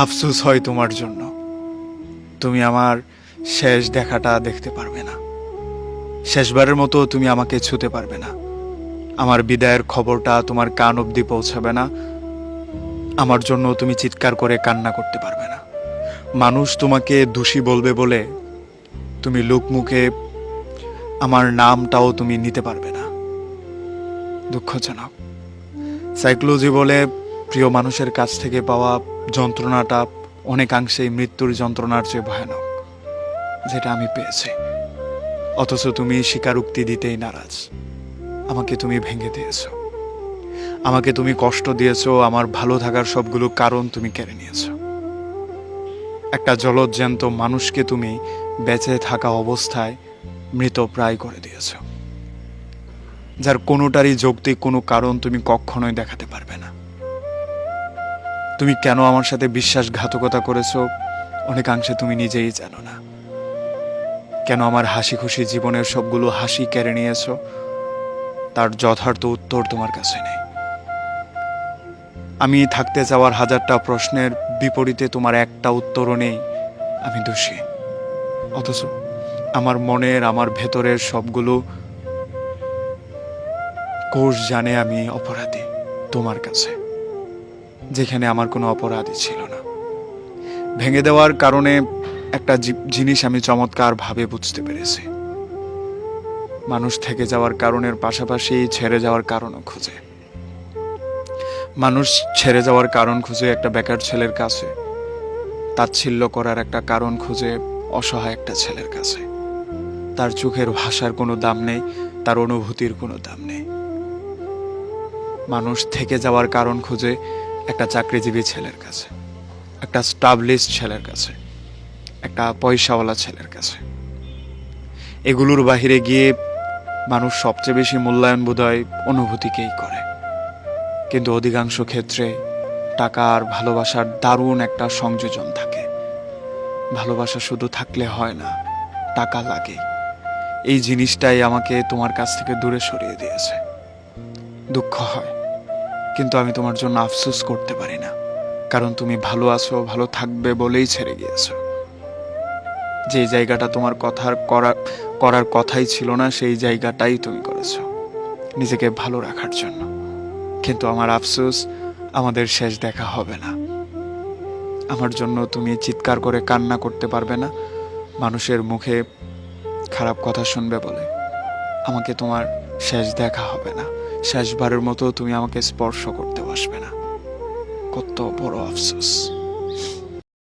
আফসোস হয় তোমার জন্য। তুমি আমার শেষ দেখাটা দেখতে পারবে না, শেষবারের মতো তুমি আমাকে ছুতে পারবে না, আমার বিদায়ের খবরটা তোমার কান অবধি পৌঁছাবে না, আমার জন্য তুমি চিৎকার করে কান্না করতে পারবে না। মানুষ তোমাকে দোষী বলবে বলে তুমি লোকমুখে আমার নামটাও তুমি নিতে পারবে না। দুঃখজনক। সাইকোলজি বলে প্রিয় মানুষের কাছ থেকে পাওয়া যন্ত্রণাটা অনেকাংশেই মৃত্যুর যন্ত্রণার চেয়ে ভয়ানক, যেটা আমি পেয়েছি। অথচ তুমি স্বীকারোক্তি দিতেই নারাজ। আমাকে তুমি ভেঙে দিয়েছো, আমাকে তুমি কষ্ট দিয়েছো, আমার ভালো থাকার সবগুলো কারণ তুমি কেড়ে নিয়েছো। একটা জলজ্যান্ত মানুষকে তুমি বেঁচে থাকা অবস্থায় মৃত প্রায় করে দিয়েছো, যার কোনোটারই যৌক্তিক কোনো কারণ তুমি কখনোই দেখাতে পারবে না। তুমি কেন আমার সাথে বিশ্বাসঘাতকতা করেছো অনেকাংশে তুমি নিজেই জানো না। কেন আমার হাসি খুশি জীবনের সবগুলো হাসি কেড়ে নিয়েছো তার যথার্থ উত্তর তোমার কাছে নেই। আমি থাকতে চাওয়ার হাজারটা প্রশ্নের বিপরীতে তোমার একটা উত্তরও নেই। আমি দোষী, অথচ আমার মনের, আমার ভেতরের সবগুলো কোষ জানে আমি অপরাধী তোমার কাছে, যেখানে আমার কোনো অপরাধই ছিল না। ভেঙে দেওয়ার কারণে একটা জিনিস আমি চমৎকার ভাবে বুঝতে পেরেছি। মানুষ থেকে যাওয়ার কারণের পাশাপাশি ছেড়ে যাওয়ার কারণও খুঁজে। মানুষ ছেড়ে যাওয়ার কারণ খুঁজে একটা বেকার ছেলের কাছে, তাচ্ছিল্য করার একটা কারণ খুঁজে অসহায় একটা ছেলের কাছে। তার চোখের ভাষার কোনো দাম নেই, তার অনুভূতির কোনো দাম নেই। মানুষ থেকে যাওয়ার কারণ খুঁজে একটা চাকরিজীবী ছেলের কাছে, একটা স্টাবলিশড ছেলের কাছে, একটা পয়সাওয়ালা ছেলের কাছে। এগুলোর বাহিরে গিয়ে মানুষ সবচেয়ে বেশি মূল্যায়ন বোধহয় অনুভূতিকেই করে। কিন্তু অধিকাংশ ক্ষেত্রে টাকা আর ভালোবাসার দারুণ একটা সংযোজন থাকে। ভালোবাসা শুধু থাকলে হয় না, টাকা লাগে। এই জিনিসটাই আমাকে তোমার কাছ থেকে দূরে সরিয়ে দিয়েছে। দুঃখ হয়, কিন্তু আমি তোমার জন্য আফসোস করতে পারি না, কারণ তুমি ভালো আছো, ভালো থাকবে বলেই ছেড়ে গিয়েছো। যে জায়গাটা তোমার করার কথাই ছিল না, সেই জায়গাটাই তুমি করেছো নিজেকে ভালো রাখার জন্য। কিন্তু আমার আফসোস, আমাদের শেষ দেখা হবে না। আমার জন্য তুমি চিৎকার করে কান্না করতে পারবে না, মানুষের মুখে খারাপ কথা শুনবে বলে। আমাকে তোমার শেষ দেখা হবে না, শেষবারের মতো তুমি আমাকে স্পর্শ করতে বসবে না। কত বড় আফসোস।